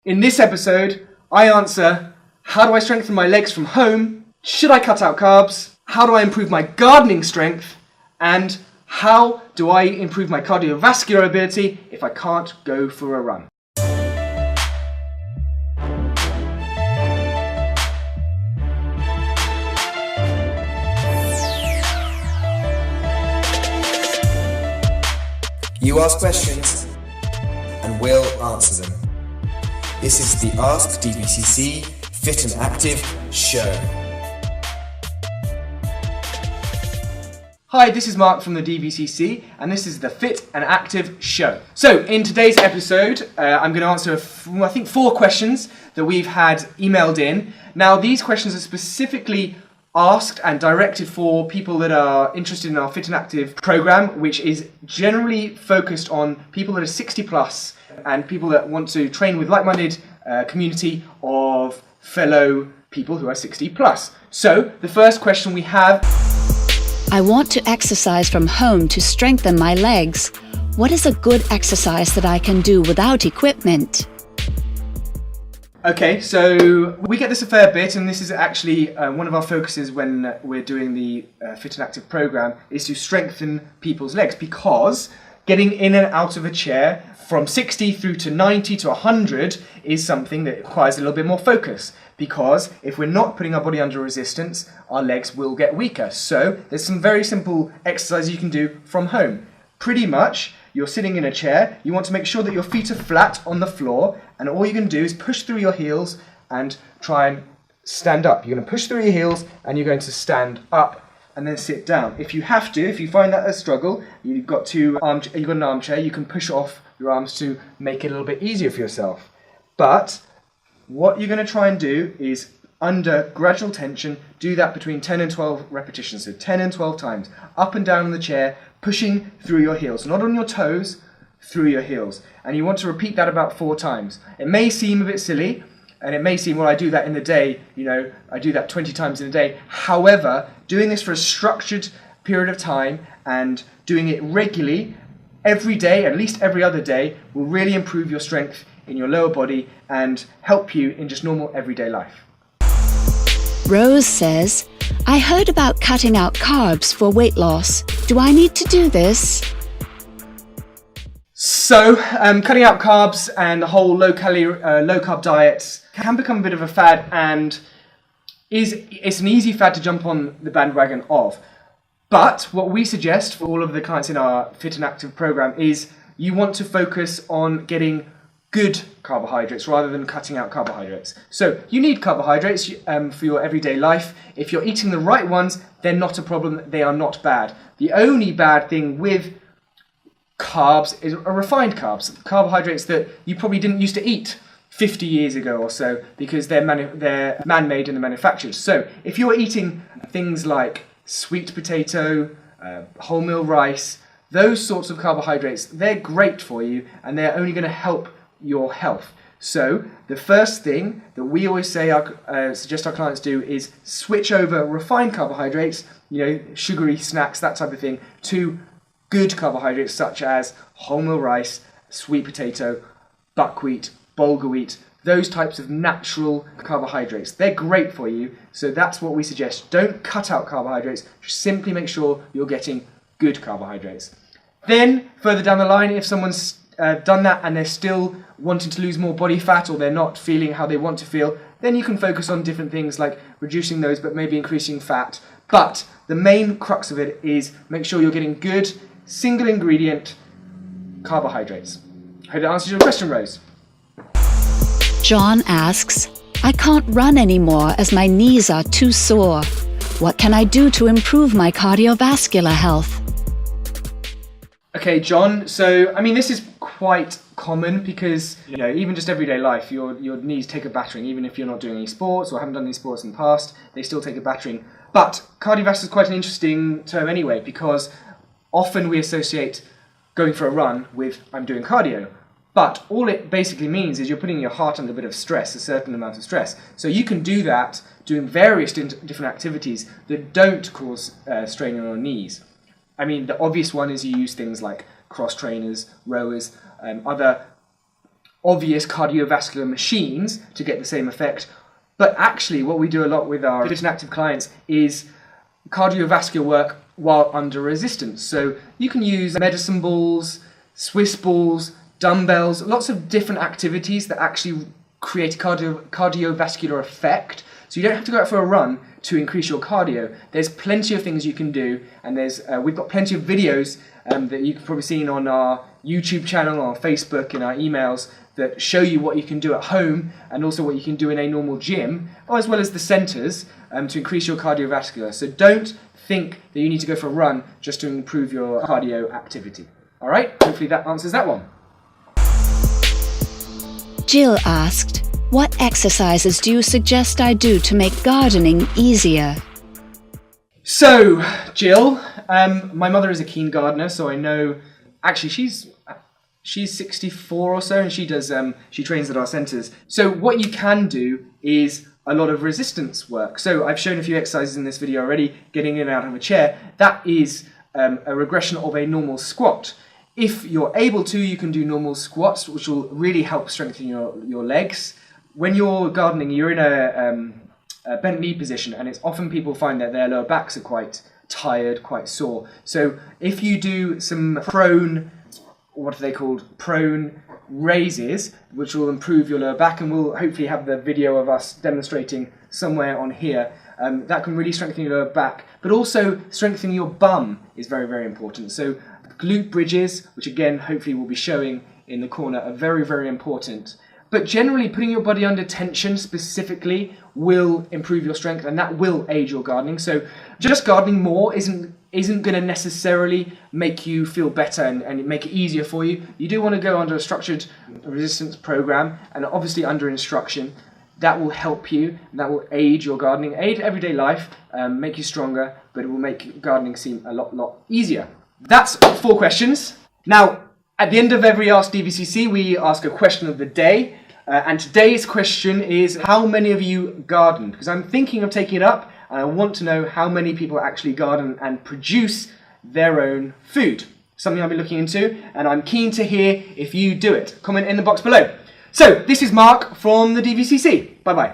In this episode, I answer, how do I strengthen my legs from home? Should I cut out carbs? How do I improve my gardening strength? And how do I improve my cardiovascular ability if I can't go for a run? You ask questions, and we'll answer them. This is the Ask DVCC Fit and Active Show. Hi, this is Mark from the DVCC, and this is the Fit and Active Show. So, in today's episode, I'm going to answer, I think, 4 questions that we've had emailed in. Now, these questions are specifically asked and directed for people that are interested in our Fit and Active program, which is generally focused on people that are 60 plus and people that want to train with like-minded community of fellow people who are 60 plus. So the first question we have: I want to exercise from home to strengthen my legs. What is a good exercise that I can do without equipment? Okay, so we get this a fair bit, and this is actually one of our focuses when we're doing the Fit and Active program, is to strengthen people's legs, because getting in and out of a chair from 60 through to 90 to 100 is something that requires a little bit more focus, because if we're not putting our body under resistance, our legs will get weaker. So there's some very simple exercises you can do from home. Pretty much, you're sitting in a chair, you want to make sure that your feet are flat on the floor, and all you're going to do is push through your heels and try and stand up. You're going to push through your heels and you're going to stand up and then sit down. If you have to, if you find that a struggle, you've got an armchair, you can push off your arms to make it a little bit easier for yourself. But what you're going to try and do is, under gradual tension, do that between 10 and 12 repetitions, so 10 and 12 times, up and down on the chair, pushing through your heels, not on your toes, through your heels. And you want to repeat that about 4 times. It may seem a bit silly, and it may seem, well, I do that in the day, I do that 20 times in a day. However, doing this for a structured period of time and doing it regularly, every day, at least every other day, will really improve your strength in your lower body and help you in just normal everyday life. Rose says, I heard about cutting out carbs for weight loss. Do I need to do this? So, cutting out carbs and the whole low-carb diet can become a bit of a fad, and it's an easy fad to jump on the bandwagon of. But what we suggest for all of the clients in our Fit and Active program is you want to focus on getting good carbohydrates rather than cutting out carbohydrates. So you need carbohydrates for your everyday life. If you're eating the right ones, they're not a problem. They are not bad. The only bad thing with carbs is refined carbs, carbohydrates that you probably didn't used to eat 50 years ago or so, because they're man-made and manufactured. So if you're eating things like sweet potato, wholemeal rice, those sorts of carbohydrates, they're great for you, and they're only going to help your health. So the first thing that we always say, suggest our clients do, is switch over refined carbohydrates, sugary snacks, that type of thing, to good carbohydrates such as wholemeal rice, sweet potato, buckwheat, bulgur wheat, those types of natural carbohydrates. They're great for you, so that's what we suggest. Don't cut out carbohydrates, just simply make sure you're getting good carbohydrates. Then, further down the line, if someone's done that and they're still wanting to lose more body fat, or they're not feeling how they want to feel, then you can focus on different things like reducing those but maybe increasing fat. But the main crux of it is make sure you're getting good single ingredient carbohydrates. Hope that answers your question, Rose. John asks, I can't run anymore as my knees are too sore. What can I do to improve my cardiovascular health? Okay, John, so this is quite common because even just everyday life, your knees take a battering. Even if you're not doing any sports or haven't done any sports in the past, they still take a battering. But cardiovascular is quite an interesting term anyway, because often we associate going for a run with I'm doing cardio. But all it basically means is you're putting your heart under a bit of stress, a certain amount of stress. So you can do that doing various different activities that don't cause strain on your knees. The obvious one is you use things like cross trainers, rowers, other obvious cardiovascular machines to get the same effect. But actually, what we do a lot with our fit and active clients is cardiovascular work while under resistance. So you can use medicine balls, Swiss balls, dumbbells, lots of different activities that actually create a cardiovascular effect. So you don't have to go out for a run to increase your cardio. There's plenty of things you can do, and we've got plenty of videos that you've probably seen on our YouTube channel, on Facebook, in our emails that show you what you can do at home and also what you can do in a normal gym, as well as the centres to increase your cardiovascular. So don't think that you need to go for a run just to improve your cardio activity. All right, hopefully that answers that one. Jill asked, what exercises do you suggest I do to make gardening easier? So, Jill, my mother is a keen gardener, so I know, actually she's 64 or so, and she trains at our centres. So what you can do is a lot of resistance work. So I've shown a few exercises in this video already, getting in and out of a chair. That is a regression of a normal squat. If you're able to, you can do normal squats, which will really help strengthen your legs. When you're gardening, you're in a bent knee position, and it's often people find that their lower backs are quite tired, quite sore. So if you do some prone, what are they called? Prone raises, which will improve your lower back, and we'll hopefully have the video of us demonstrating somewhere on here. That can really strengthen your lower back, but also strengthening your bum is very, very important. So glute bridges, which again, hopefully we'll be showing in the corner, are very, very important. But generally, putting your body under tension specifically will improve your strength, and that will aid your gardening. So just gardening more isn't going to necessarily make you feel better and make it easier for you. You do want to go under a structured resistance program, and obviously under instruction. That will help you, and that will aid your gardening, aid everyday life, make you stronger, but it will make gardening seem a lot easier. That's 4 questions. Now, at the end of every Ask DVCC, we ask a question of the day. And today's question is, how many of you garden? Because I'm thinking of taking it up, and I want to know how many people actually garden and produce their own food. Something I'll be looking into, and I'm keen to hear if you do it. Comment in the box below. So, this is Mark from the DVCC. Bye-bye.